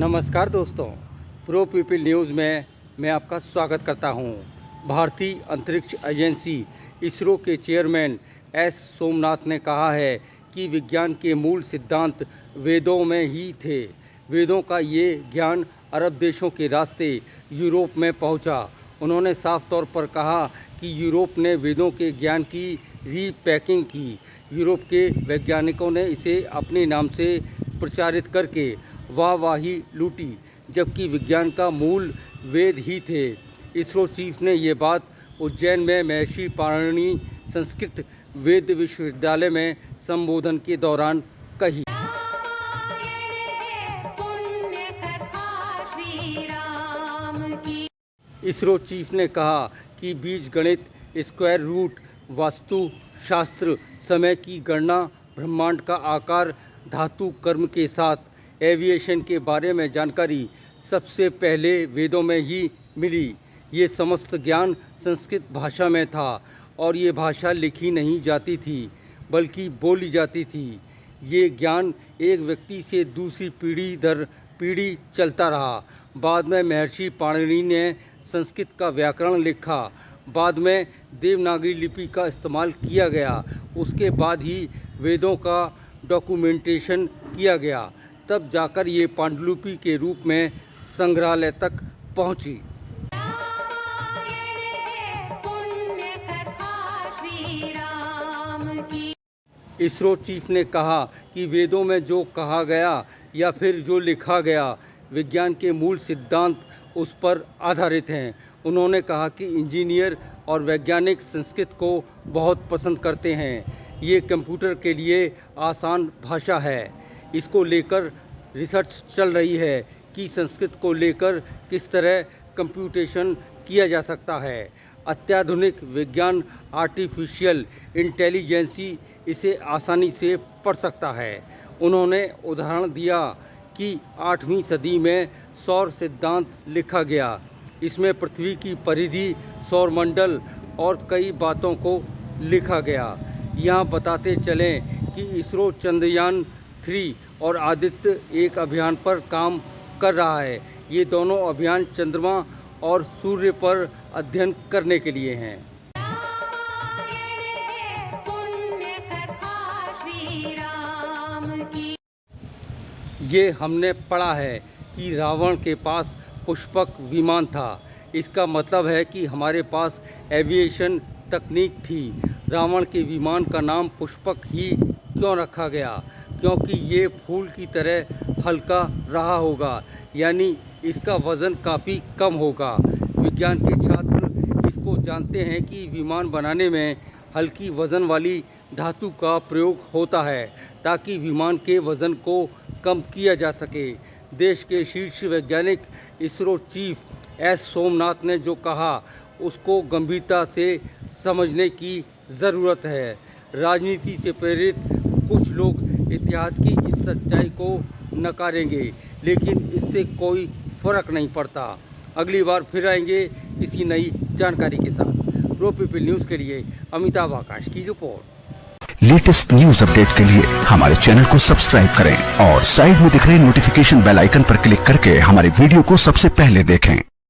नमस्कार दोस्तों, pro people news में मैं आपका स्वागत करता हूं। भारतीय अंतरिक्ष एजेंसी इसरो के चेयरमैन एस सोमनाथ ने कहा है कि विज्ञान के मूल सिद्धांत वेदों में ही थे। वेदों का ये ज्ञान अरब देशों के रास्ते यूरोप में पहुंचा। उन्होंने साफ तौर पर कहा कि यूरोप ने वेदों के ज्ञान की रीपैकिंग की। यूरोप के वैज्ञानिकों ने इसे अपने नाम से प्रचारित करके वाहवाही लूटी, जबकि विज्ञान का मूल वेद ही थे। इसरो चीफ ने ये बात उज्जैन में महर्षि पाणिनि संस्कृत वेद विश्वविद्यालय में संबोधन के दौरान कही। इसरो चीफ ने कहा कि बीजगणित, स्क्वायर रूट, वास्तु शास्त्र, समय की गणना, ब्रह्मांड का आकार, धातु कर्म के साथ एविएशन के बारे में जानकारी सबसे पहले वेदों में ही मिली। ये समस्त ज्ञान संस्कृत भाषा में था और ये भाषा लिखी नहीं जाती थी बल्कि बोली जाती थी। ये ज्ञान एक व्यक्ति से दूसरी पीढ़ी दर पीढ़ी चलता रहा। बाद में महर्षि पाणिनि ने संस्कृत का व्याकरण लिखा। बाद में देवनागरी लिपि का इस्तेमाल किया गया। उसके बाद ही वेदों का डॉक्यूमेंटेशन किया गया। तब जाकर ये पांडुलिपि के रूप में संग्रहालय तक पहुंची। इसरो चीफ ने कहा कि वेदों में जो कहा गया या फिर जो लिखा गया, विज्ञान के मूल सिद्धांत उस पर आधारित हैं। उन्होंने कहा कि इंजीनियर और वैज्ञानिक संस्कृत को बहुत पसंद करते हैं। ये कंप्यूटर के लिए आसान भाषा है। इसको लेकर रिसर्च चल रही है कि संस्कृत को लेकर किस तरह कंप्यूटेशन किया जा सकता है। अत्याधुनिक विज्ञान, आर्टिफिशियल इंटेलिजेंसी इसे आसानी से पढ़ सकता है। उन्होंने उदाहरण दिया कि 8वीं सदी में सौर सिद्धांत लिखा गया। इसमें पृथ्वी की परिधि, सौरमंडल और कई बातों को लिखा गया। यहाँ बताते चलें कि इसरो चंद्रयान 3 और आदित्य 1 अभियान पर काम कर रहा है। ये दोनों अभियान चंद्रमा और सूर्य पर अध्ययन करने के लिए हैं। ये हमने पढ़ा है कि रावण के पास पुष्पक विमान था। इसका मतलब है कि हमारे पास एविएशन तकनीक थी। रावण के विमान का नाम पुष्पक ही क्यों रखा गया? क्योंकि ये फूल की तरह हल्का रहा होगा, यानी इसका वज़न काफ़ी कम होगा। विज्ञान के छात्र इसको जानते हैं कि विमान बनाने में हल्की वज़न वाली धातु का प्रयोग होता है ताकि विमान के वज़न को कम किया जा सके। देश के शीर्ष वैज्ञानिक इसरो चीफ एस सोमनाथ ने जो कहा उसको गंभीरता से समझने की ज़रूरत है। राजनीति से प्रेरित कुछ लोग इतिहास की इस सच्चाई को नकारेंगे, लेकिन इससे कोई फ़र्क नहीं पड़ता। अगली बार फिर आएंगे किसी नई जानकारी के साथ। प्रो पीपल न्यूज़ के लिए अमिताभ आकाश की रिपोर्ट। लेटेस्ट न्यूज अपडेट के लिए हमारे चैनल को सब्सक्राइब करें और साइड में दिख रहे नोटिफिकेशन बेल आइकन पर क्लिक करके हमारे वीडियो को सबसे पहले देखें।